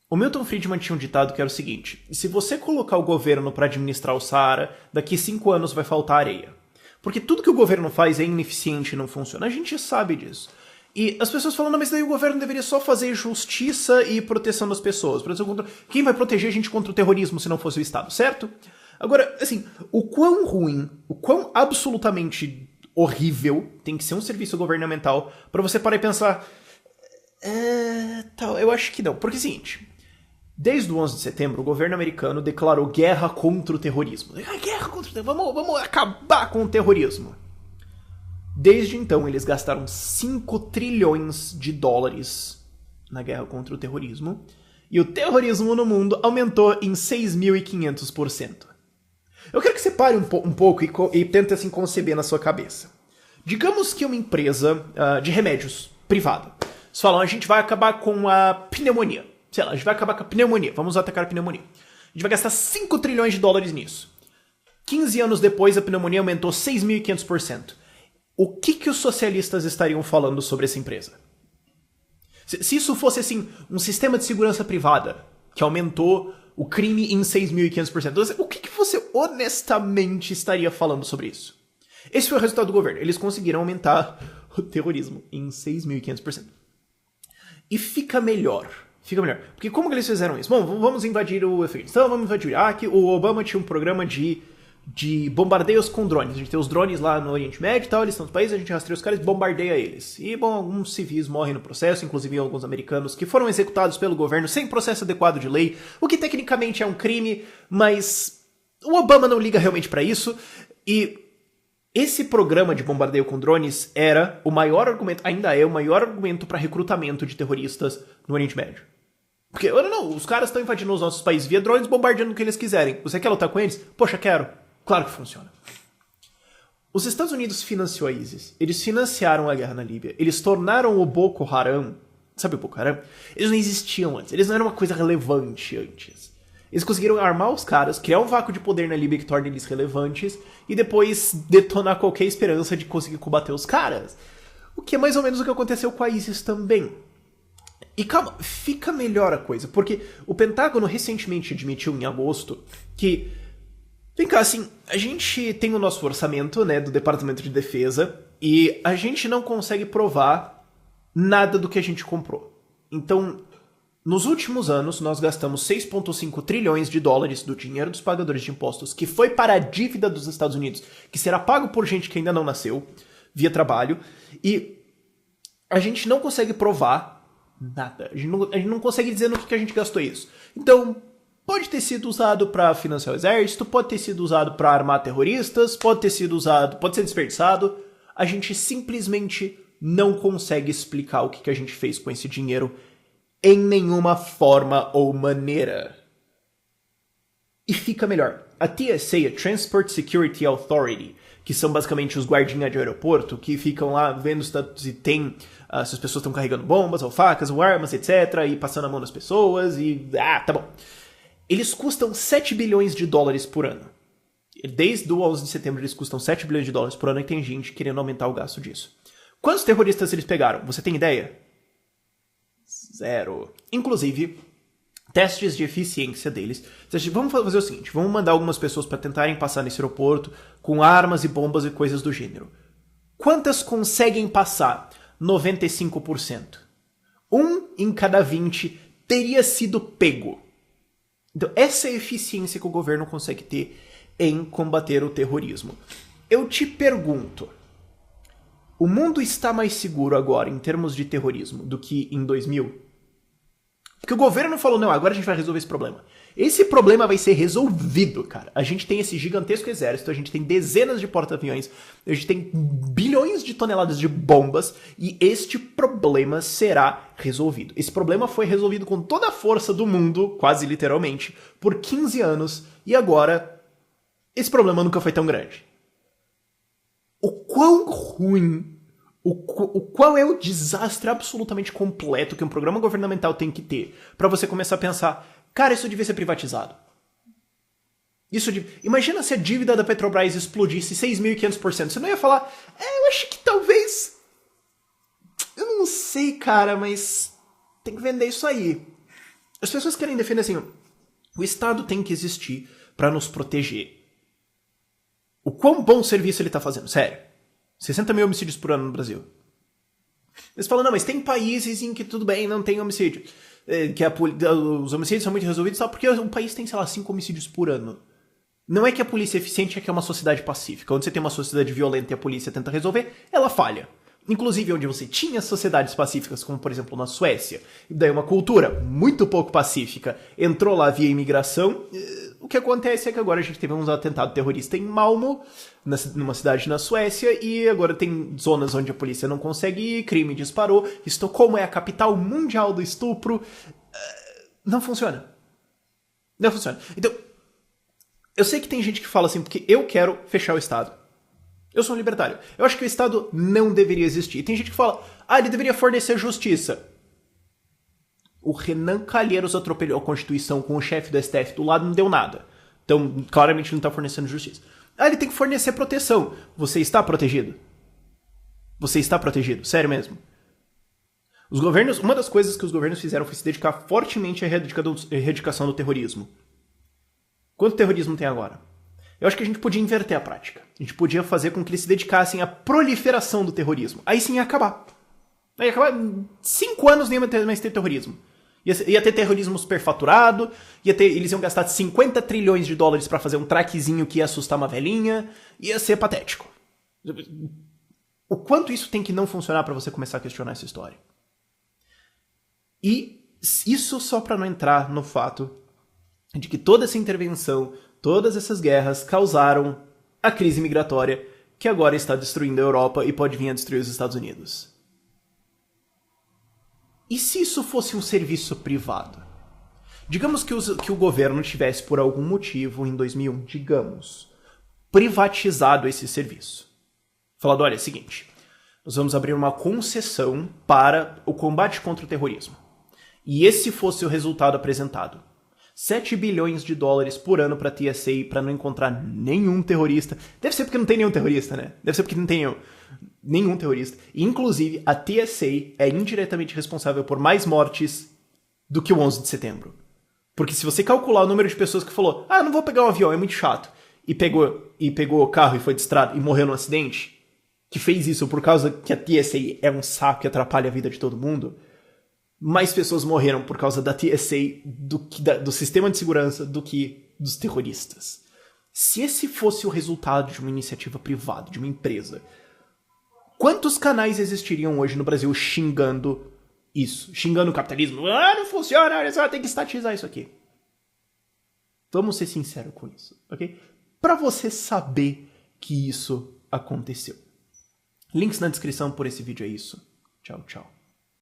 O Milton Friedman tinha um ditado que era o seguinte: se você colocar o governo para administrar o Saara, daqui 5 anos vai faltar areia. Porque tudo que o governo faz é ineficiente e não funciona. A gente sabe disso. E as pessoas falam, não, mas daí o governo deveria só fazer justiça e proteção das pessoas. Quem vai proteger a gente contra o terrorismo se não fosse o Estado, certo? Agora, assim, o quão ruim, o quão absolutamente horrível tem que ser um serviço governamental para você parar e pensar... eu acho que não. Porque é o seguinte... Desde o 11 de setembro, o governo americano declarou guerra contra o terrorismo. Guerra contra o terrorismo. Vamos acabar com o terrorismo. Desde então, eles gastaram 5 trilhões de dólares na guerra contra o terrorismo. E o terrorismo no mundo aumentou em 6.500%. Eu quero que você pare um pouco e tente assim conceber na sua cabeça. Digamos que uma empresa de remédios privada. Eles falam, a gente vai acabar com a pneumonia. Sei lá, a gente vai acabar com a pneumonia. Vamos atacar a pneumonia. A gente vai gastar 5 trilhões de dólares nisso. 15 anos depois, a pneumonia aumentou 6.500%. O que os socialistas estariam falando sobre essa empresa? Se isso fosse, assim, um sistema de segurança privada que aumentou o crime em 6.500%, o que você honestamente estaria falando sobre isso? Esse foi o resultado do governo. Eles conseguiram aumentar o terrorismo em 6.500%. E fica melhor. Porque como que eles fizeram isso? Bom, vamos invadir o Afeganistão, então vamos invadir o Iraque. O Obama tinha um programa de bombardeios com drones. A gente tem os drones lá no Oriente Médio e tal, eles estão nos países, a gente rastreia os caras e bombardeia eles. E, bom, alguns civis morrem no processo, inclusive alguns americanos que foram executados pelo governo sem processo adequado de lei, o que tecnicamente é um crime, mas o Obama não liga realmente pra isso. E esse programa de bombardeio com drones era o maior argumento, ainda é o maior argumento para recrutamento de terroristas no Oriente Médio. Porque, não, os caras estão invadindo os nossos países via drones, bombardeando o que eles quiserem. Você quer lutar com eles? Poxa, quero. Claro que funciona. Os Estados Unidos financiou a ISIS. Eles financiaram a guerra na Líbia. Eles tornaram o Boko Haram... Sabe o Boko Haram? Eles não existiam antes. Eles não eram uma coisa relevante antes. Eles conseguiram armar os caras, criar um vácuo de poder na Líbia que torna eles relevantes e depois detonar qualquer esperança de conseguir combater os caras. O que é mais ou menos o que aconteceu com a ISIS também. E calma, fica melhor a coisa, porque o Pentágono recentemente admitiu em agosto que... Vem cá, assim, a gente tem o nosso orçamento, né, do Departamento de Defesa, e a gente não consegue provar nada do que a gente comprou. Então, nos últimos anos, nós gastamos 6,5 trilhões de dólares do dinheiro dos pagadores de impostos, que foi para a dívida dos Estados Unidos, que será pago por gente que ainda não nasceu, via trabalho, e a gente não consegue provar nada. A gente não consegue dizer no que a gente gastou isso. Então, pode ter sido usado para financiar o exército, pode ter sido usado para armar terroristas, pode ser desperdiçado. A gente simplesmente não consegue explicar o que a gente fez com esse dinheiro em nenhuma forma ou maneira. E fica melhor. A TSA, a Transport Security Authority, que são basicamente os guardinhas de aeroporto, que ficam lá vendo se tem... se as pessoas estão carregando bombas, ou facas, ou armas, etc. E passando a mão nas pessoas e... tá bom. Eles custam 7 bilhões de dólares por ano. Desde o 11 de setembro eles custam 7 bilhões de dólares por ano e tem gente querendo aumentar o gasto disso. Quantos terroristas eles pegaram? Você tem ideia? 0. Inclusive, testes de eficiência deles. Vamos fazer o seguinte, vamos mandar algumas pessoas para tentarem passar nesse aeroporto com armas e bombas e coisas do gênero. Quantas conseguem passar? 95%. 1 em cada 20 teria sido pego. Então, essa é a eficiência que o governo consegue ter em combater o terrorismo. Eu te pergunto, o mundo está mais seguro agora em termos de terrorismo do que em 2000? Porque o governo falou, não, agora a gente vai resolver esse problema. Esse problema vai ser resolvido, cara. A gente tem esse gigantesco exército, a gente tem dezenas de porta-aviões, a gente tem bilhões de toneladas de bombas e este problema será resolvido. Esse problema foi resolvido com toda a força do mundo, quase literalmente, por 15 anos e agora esse problema nunca foi tão grande. O quão ruim... qual é o desastre absolutamente completo que um programa governamental tem que ter pra você começar a pensar, cara, isso devia ser privatizado. Imagina se a dívida da Petrobras explodisse 6.500%. Você não ia falar, eu acho que talvez... Eu não sei, cara, mas tem que vender isso aí. As pessoas querem defender assim, o Estado tem que existir para nos proteger. O quão bom serviço ele tá fazendo? Sério. 60 mil homicídios por ano no Brasil. Eles falam, não, mas tem países em que tudo bem, não tem homicídio. Que os homicídios são muito resolvidos só porque o país tem, sei lá, 5 homicídios por ano. Não é que a polícia é eficiente, é que é uma sociedade pacífica. Onde você tem uma sociedade violenta e a polícia tenta resolver, ela falha. Inclusive onde você tinha sociedades pacíficas, como por exemplo na Suécia, e daí uma cultura muito pouco pacífica entrou lá via imigração, o que acontece é que agora a gente teve um atentado terrorista em Malmö, numa cidade na Suécia, e agora tem zonas onde a polícia não consegue ir, crime disparou, Estocolmo é a capital mundial do estupro. Não funciona. Não funciona. Então, eu sei que tem gente que fala assim, porque eu quero fechar o Estado. Eu sou um libertário. Eu acho que o Estado não deveria existir. E tem gente que fala, ele deveria fornecer justiça. O Renan Calheiros atropelou a Constituição com o chefe do STF do lado, não deu nada. Então, claramente não está fornecendo justiça. Ele tem que fornecer proteção. Você está protegido? Você está protegido? Sério mesmo? Os governos, uma das coisas que os governos fizeram foi se dedicar fortemente à erradicação do terrorismo. Quanto terrorismo tem agora? Eu acho que a gente podia inverter a prática. A gente podia fazer com que eles se dedicassem à proliferação do terrorismo. Aí sim ia acabar. Ia acabar 5 anos nem ia mais ter terrorismo. Ia ter terrorismo superfaturado, eles iam gastar 50 trilhões de dólares pra fazer um traquezinho que ia assustar uma velhinha. Ia ser patético. O quanto isso tem que não funcionar pra você começar a questionar essa história. E isso só pra não entrar no fato de que toda essa intervenção, todas essas guerras causaram a crise migratória que agora está destruindo a Europa e pode vir a destruir os Estados Unidos. E se isso fosse um serviço privado? Digamos que o governo tivesse, por algum motivo, em 2001, digamos, privatizado esse serviço. Falado, olha, é o seguinte, nós vamos abrir uma concessão para o combate contra o terrorismo. E esse fosse o resultado apresentado. 7 bilhões de dólares por ano pra TSA pra não encontrar nenhum terrorista. Deve ser porque não tem nenhum terrorista, né? Deve ser porque não tem nenhum terrorista. E, inclusive, a TSA é indiretamente responsável por mais mortes do que o 11 de setembro. Porque se você calcular o número de pessoas que falou, não vou pegar um avião, é muito chato, e pegou o carro e foi distraído e morreu num acidente, que fez isso por causa que a TSA é um saco e atrapalha a vida de todo mundo, mais pessoas morreram por causa da TSA do sistema de segurança do que dos terroristas. Se esse fosse o resultado de uma iniciativa privada, de uma empresa, quantos canais existiriam hoje no Brasil xingando isso? Xingando o capitalismo? Não funciona, olha só, tem que estatizar isso aqui. Vamos ser sinceros com isso, ok? Pra você saber que isso aconteceu. Links na descrição por esse vídeo é isso. Tchau, tchau.